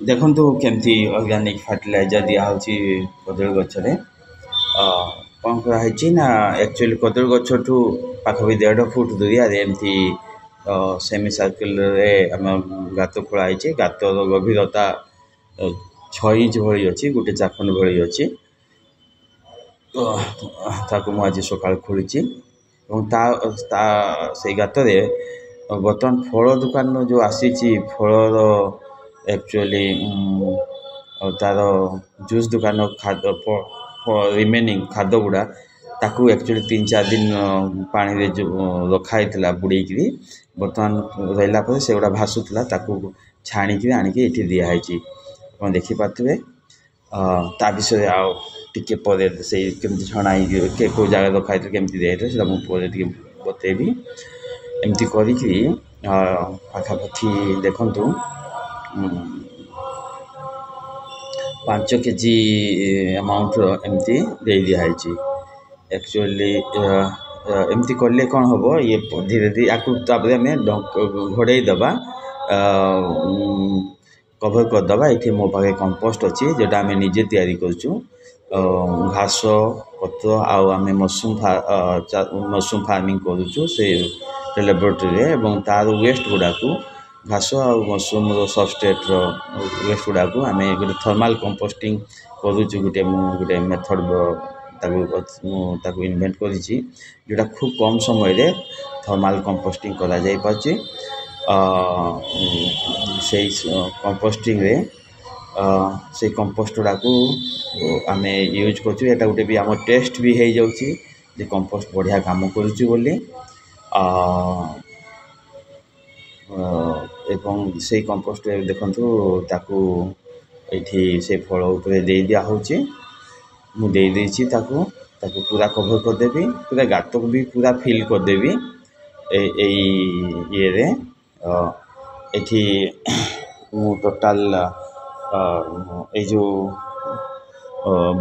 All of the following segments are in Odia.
ଦେଖନ୍ତୁ କେମିତି ଅର୍ଗାନିକ୍ ଫର୍ଟିଲାଇଜର୍ ଦିଆହେଉଛି କଦଳୀ ଗଛରେ। କ'ଣ କରାହେଇଛି ନା ଆକ୍ଚୁଆଲି କଦଳୀ ଗଛଠୁ ପାଖାପାଖି 1.5 ଫୁଟ ଦୂରିଆରେ ଏମିତି ସେମି ସାର୍କେଲରେ ଆମ ଗାତ ଖୋଳା ହେଇଛି। ଗାତର ଗଭୀରତା 6 ଇଞ୍ଚ ଭଳି ଅଛି, ଗୋଟେ ଚାଖଣ୍ଡ ଭଳି ଅଛି। ତ ତାକୁ ମୁଁ ଆଜି ସକାଳୁ ଖୋଳିଛି ଏବଂ ତା ସେଇ ଗାତରେ ବର୍ତ୍ତମାନ ଫଳ ଦୋକାନର ଯେଉଁ ଆସିଛି ଫଳର ଆକ୍ଚୁଆଲି ଆଉ ତା'ର ଜୁସ୍ ଦୋକାନ ରିମେନିଂ ଖାଦ୍ୟ ଗୁଡ଼ା ତାକୁ ଆକ୍ଚୁଆଲି 3-4 ଦିନ ପାଣିରେ ଯେଉଁ ରଖା ହେଇଥିଲା ବୁଡ଼େଇକିରି, ବର୍ତ୍ତମାନ ରହିଲା ପରେ ସେଗୁଡ଼ା ଭାସୁଥିଲା, ତାକୁ ଛାଣିକିରି ଆଣିକି ଏଠି ଦିଆହେଇଛି। ଆପଣ ଦେଖିପାରୁଥିବେ। ତା ବିଷୟରେ ଆଉ ଟିକେ ପରେ ସେଇ କେମିତି ଛଣା ହେଇକି କେଉଁ ଜାଗାରେ ରଖା ହେଇଥିଲା, କେମିତି ଦିଆହେଇଥିଲା, ସେଇଟା ମୁଁ ପରେ ଟିକେ ବତେଇବି। ଏମିତି କରିକି ପାଖାପାଖି ଦେଖନ୍ତୁ 5 କେଜି ଆମାଉଣ୍ଟର ଏମିତି ଦେଇ ଦିଆହେଇଛି। ଆକ୍ଚୁଆଲି ଏମିତି କଲେ କ'ଣ ହେବ, ଇଏ ଧୀରେ ଧୀରେ ୟାକୁ ତାପରେ ଆମେ ଘୋଡ଼େଇ ଦେବା, କଭର୍ କରିଦେବା। ଏଠି ମୋ ପାଖରେ କମ୍ପୋଷ୍ଟ ଅଛି, ଯେଉଁଟା ଆମେ ନିଜେ ତିଆରି କରୁଛୁ। ଘାସ ପତ୍ର ଆଉ ଆମେ ମସରୁମ୍ ଫାର୍ମିଂ କରୁଛୁ ସେ ଲାବୋରେଟୋରୀରେ, ଏବଂ ତା'ର ୱେଷ୍ଟ ଗୁଡ଼ାକୁ ଘାସ ଆଉ ମସରୁମ୍ର ସବଷ୍ଟ୍ରେଟ୍ର ୱେଷ୍ଟ ଗୁଡ଼ାକୁ ଆମେ ଗୋଟେ ଥର୍ମାଲ୍ କମ୍ପୋଷ୍ଟିଂ କରୁଛୁ। ମୁଁ ଗୋଟେ ମେଥଡ଼ ତାକୁ ଇନଭେଣ୍ଟ କରିଛି, ଯେଉଁଟା ଖୁବ୍ କମ୍ ସମୟରେ ଥର୍ମାଲ୍ କମ୍ପୋଷ୍ଟିଂ କରାଯାଇପାରୁଛି। ସେଇ କମ୍ପୋଷ୍ଟିଂରେ ସେଇ କମ୍ପୋଷ୍ଟ ଗୁଡ଼ାକୁ ଆମେ ୟୁଜ୍ କରୁଛୁ। ଏଇଟା ଗୋଟେ ବି ଆମ ଟେଷ୍ଟ ବି ହେଇଯାଉଛି ଯେ କମ୍ପୋଷ୍ଟ ବଢ଼ିଆ କାମ କରୁଛି ବୋଲି। ଏବଂ ସେଇ କମ୍ପୋଷ୍ଟରେ ଦେଖନ୍ତୁ ତାକୁ ଏଇଠି ସେ ଫଳ ଉପରେ ଦେଇ ଦିଆହେଉଛି। ମୁଁ ଦେଇଦେଇଛି ତାକୁ ପୁରା କଭର୍ କରିଦେବି, ପୁରା ଗାତକୁ ବି ପୁରା ଫିଲ୍ କରିଦେବି ଏଇ ଇଏରେ। ଏଠି ମୁଁ ଟୋଟାଲ୍ ଏଇ ଯେଉଁ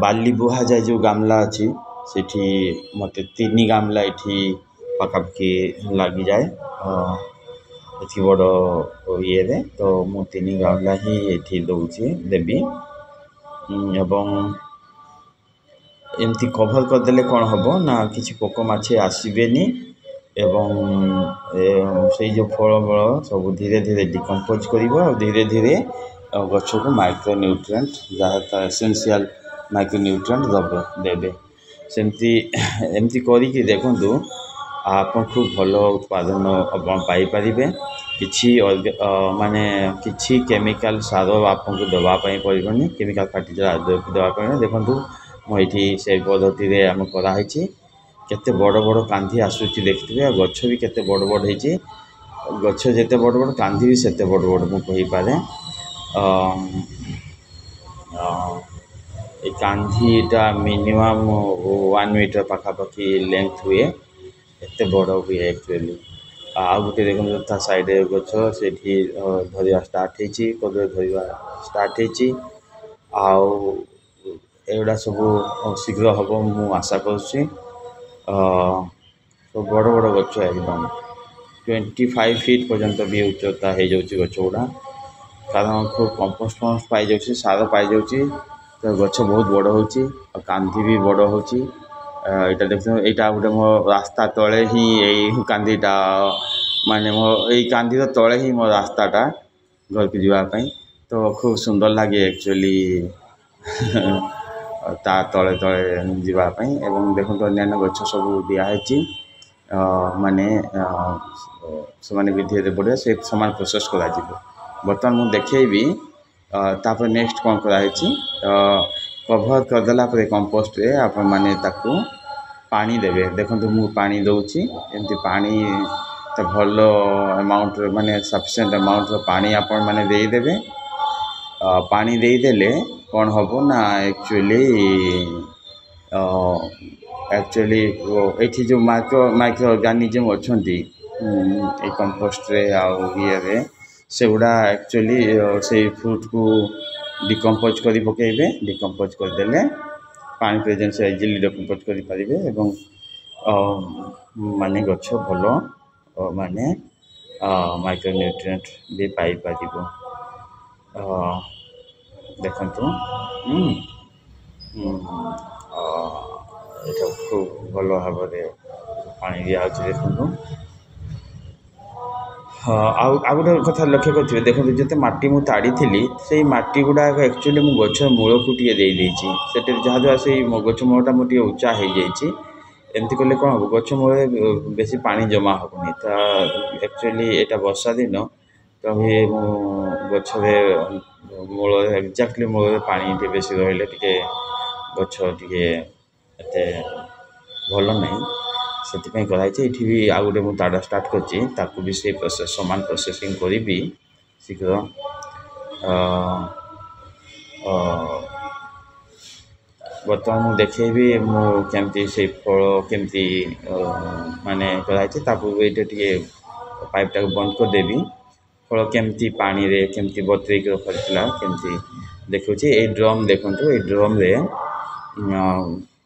ବାଲି ବୁହାଯାଏ ଯେଉଁ ଗାମଲା ଅଛି, ସେଠି ମୋତେ 3 ଗାମଲା ଏଠି ପାଖାପାଖି ଲାଗିଯାଏ ଏଠି ବଡ଼ ଇଏରେ। ତ ମୁଁ 3 ଗାମଲା ହିଁ ଏଠି ଦେବି। ଏବଂ ଏମିତି କଭର୍ କରିଦେଲେ କ'ଣ ହେବ ନା କିଛି ପୋକ ମାଛି ଆସିବେନି, ଏବଂ ସେଇ ଯେଉଁ ଫଳମୂଳ ସବୁ ଧୀରେ ଧୀରେ ଡିକମ୍ପୋଜ୍ କରିବ ଆଉ ଧୀରେ ଧୀରେ ଗଛକୁ ମାଇକ୍ରୋ ନ୍ୟୁଟ୍ରିଏଣ୍ଟ, ଯାହା ତା ଏସେନ୍ସିଆଲ୍ ମାଇକ୍ରୋ ନ୍ୟୁଟ୍ରିଏଣ୍ଟ ଦେବେ। ଏମିତି କରିକି ଦେଖନ୍ତୁ, ଆପଣ ଖୁବ୍ ଭଲ ଉତ୍ପାଦନ ଆପଣ ପାଇପାରିବେ। କିଛି କେମିକାଲ୍ ସାର ଆପଣଙ୍କୁ ଦେବା ପାଇଁ ପଡ଼ିବନି, କେମିକାଲ୍ ଫର୍ଟିଲାଇଜର୍ ଦେବା ପାଇଁ। ଦେଖନ୍ତୁ ମୁଁ ଏଇଠି ସେଇ ପଦ୍ଧତିରେ ଆମେ କରାହେଇଛି। କେତେ ବଡ଼ ବଡ଼ କାନ୍ଧି ଆସୁଛି ଦେଖିଥିବେ, ଆଉ ଗଛ ବି କେତେ ବଡ଼ ବଡ଼ ହେଇଛି। ଗଛ ଯେତେ ବଡ଼ ବଡ଼, କାନ୍ଧି ବି ସେତେ ବଡ଼ ବଡ଼ ମୁଁ କହିପାରେ। ଏ କାନ୍ଧିଟା ମିନିମମ୍ 1 ମିଟର ପାଖାପାଖି ଲେନ୍ଥ ହୁଏ, ଏତେ ବଡ଼ ହୁଏ ଆକ୍ଚୁଆଲି। ଆଉ ଗୋଟେ ଦେଖନ୍ତୁ ତା ସାଇଡ଼୍ରେ ଗଛ, ସେଠି ଧରିବା ଷ୍ଟାର୍ଟ ହେଇଛି, କଦଳୀ ଧରିବା ଷ୍ଟାର୍ଟ ହେଇଛି। ଆଉ ଏଗୁଡ଼ା ସବୁ ଶୀଘ୍ର ହେବ ମୁଁ ଆଶା କରୁଛି। ସବୁ ବଡ଼ ବଡ଼ ଗଛ, ଏକଦମ 25 ଫିଟ୍ ପର୍ଯ୍ୟନ୍ତ ବି ଉଚ୍ଚତା ହେଇଯାଉଛି ଗଛ ଗୁଡ଼ା, କାରଣ ଖୁବ୍ କମ୍ପୋଷ୍ଟ ପାଇଯାଉଛି, ସାର ପାଇଯାଉଛି। ତ ଗଛ ବହୁତ ବଡ଼ ହେଉଛି ଆଉ କାନ୍ଧି ବି ବଡ଼ ହେଉଛି। ଏଇଟା ଦେଖୁଛନ୍ତି, ଏଇଟା ଗୋଟେ ମୋ ରାସ୍ତା ତଳେ ହିଁ ଏଇ କାନ୍ଧିଟା, ମାନେ ଏଇ କାନ୍ଧିର ତଳେ ହିଁ ମୋ ରାସ୍ତାଟା ଘରକୁ ଯିବା ପାଇଁ। ତ ଖୁବ୍ ସୁନ୍ଦର ଲାଗେ ଆକ୍ଚୁଆଲି ତା ତଳେ ତଳେ ଯିବା ପାଇଁ। ଏବଂ ଦେଖନ୍ତୁ ଅନ୍ୟାନ୍ୟ ଗଛ ସବୁ ଦିଆହେଇଛି, ସେମାନେ ବି ଧୀରେ ବଢ଼ିବେ, ସେ ସମାନ ପ୍ରୋସେସ୍ କରାଯିବ। ବର୍ତ୍ତମାନ ମୁଁ ଦେଖେଇବି ତାପରେ ନେକ୍ସଟ କ'ଣ କରାହେଇଛି। କଭର୍ କରିଦେଲା ପରେ କମ୍ପୋଷ୍ଟରେ ଆପଣମାନେ ତାକୁ ପାଣି ଦେବେ। ଦେଖନ୍ତୁ ମୁଁ ପାଣି ଦେଉଛି, ଏମିତି ପାଣି ଭଲ ଆମାଉଣ୍ଟର, ସଫିସିଏଣ୍ଟ ଆମାଉଣ୍ଟର ପାଣି ଆପଣମାନେ ଦେଇଦେବେ। ପାଣି ଦେଇଦେଲେ କ'ଣ ହେବ ନା ଆକ୍ଚୁଆଲି ଏଠି ଯେଉଁ ମାଇକ୍ରୋ ଅର୍ଗାନିଜମ୍ ଅଛନ୍ତି ଏଇ କମ୍ପୋଷ୍ଟରେ ଆଉ ଇଏରେ, ସେଗୁଡ଼ା ଆକ୍ଚୁଆଲି ସେଇ ଫ୍ରୁଟ୍କୁ ଡିକମ୍ପୋଜ୍ କରି ପକାଇବେ। ଡିକମ୍ପୋଜ୍ କରିଦେଲେ ପାଣି ପ୍ରେଜେନ୍ସ ଇଜିଲି ଡିକମ୍ପୋଜ୍ କରିପାରିବେ, ଏବଂ ଗଛ ଭଲ ମାଇକ୍ରୋ ନ୍ୟୁଟ୍ରିଏଣ୍ଟ ବି ପାଇପାରିବ। ଦେଖନ୍ତୁ ଏଇଟା ଖୁବ୍ ଭଲ ଭାବରେ ପାଣି ଦିଆହେଉଛି ଦେଖନ୍ତୁ। ହଁ ଆଉ ଗୋଟେ କଥା ଲକ୍ଷ୍ୟ କରିଥିବେ ଦେଖନ୍ତୁ ଯେତେ ମାଟି ମୁଁ ତାଡ଼ିଥିଲି ସେଇ ମାଟି ଗୁଡ଼ାକ ଆକ୍ଚୁଆଲି ମୁଁ ଗଛ ମୂଳକୁ ଟିକେ ଦେଇଛି ସେଥିରେ ଯାହାଦ୍ୱାରା ସେଇ ଗଛ ମୂଳଟା ମୋର ଟିକେ ଉଚ୍ଚା ହେଇଯାଇଛି। ଏମିତି କଲେ କ'ଣ ହେବ ଗଛ ମୂଳରେ ବେଶୀ ପାଣି ଜମା ହେବନି ତ ଆକ୍ଚୁଆଲି ଏଇଟା ବର୍ଷା ଦିନ ତ ମୁଁ ଗଛରେ ମୂଳରେ ଏକ୍ଜାକ୍ଟଲି ମୂଳରେ ପାଣି ଟିକେ ବେଶୀ ରହିଲେ ଟିକେ ଗଛ ଟିକେ ଏତେ ଭଲ ନାହିଁ ସେଥିପାଇଁ କରାହେଇଛି। ଏଠି ବି ଆଉ ଗୋଟେ ମୁଁ ତାଡ଼ା ଷ୍ଟାର୍ଟ କରିଛି ତାକୁ ବି ସେଇ ପ୍ରୋସେସ୍ ସମାନ ପ୍ରୋସେସିଂ କରିବି ଶୀଘ୍ର। ବର୍ତ୍ତମାନ ମୁଁ ଦେଖେଇବି ମୁଁ କେମିତି ସେଇ ଫଳ କେମିତି ମାନେ କରାହେଇଛି ତା ପୂର୍ବରୁ ଏଇଟା ଟିକେ ପାଇପ୍ଟାକୁ ବନ୍ଦ କରିଦେବି। ଫଳ କେମିତି ପାଣିରେ କେମିତି ବତୁରେଇକି ରଖାଯାଇଥିଲା କେମିତି ଦେଖୁଛି। ଏଇ ଡ୍ରମ୍ ଦେଖନ୍ତୁ ଏଇ ଡ୍ରମ୍ରେ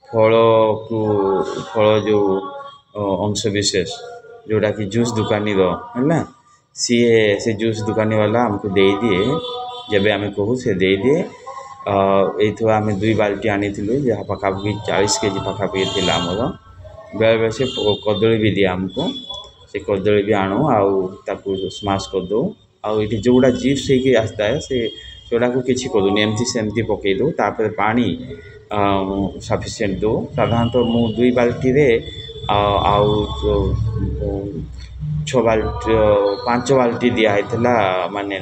ଫଳ ଯେଉଁ ଅଂଶବିଶେଷ ଯେଉଁଟାକି ଜୁସ୍ ଦୋକାନୀର ହେଲା ସିଏ ସେ ଜୁସ୍ ଦୋକାନୀ ବାଲା ଆମକୁ ଦେଇଦିଏ ଯେବେ ଆମେ କହୁ ସେ ଦେଇଦିଏ। ଏଇଠୁ ଆମେ 2 ବାଲ୍ଟି ଆଣିଥିଲୁ ଯାହା ପାଖାପାଖି 40 କେଜି ପାଖାପାଖି ଥିଲା ଆମର। ବେଳେବେଳେ ସେ କଦଳୀ ବି ଦିଏ ଆମକୁ ସେ କଦଳୀ ବି ଆଣୁ ଆଉ ତାକୁ ସ୍ମାସ୍ କରିଦେଉ। ଆଉ ଏଇଠି ଯେଉଁଗୁଡ଼ା ଚିପ୍ସ ହେଇକି ଆସିଥାଏ ସେଗୁଡ଼ାକୁ କିଛି କରୁନି ଏମିତି ସେମିତି ପକାଇ ଦେଉ ତାପରେ ପାଣି ସଫିସିଏଣ୍ଟ ଦେଉ। ସାଧାରଣତଃ ମୁଁ 2 ବାଲ୍ଟିରେ ଆଉ 5 ବାଲ୍ଟି ଦିଆ ହେଇଥିଲା ମାନେ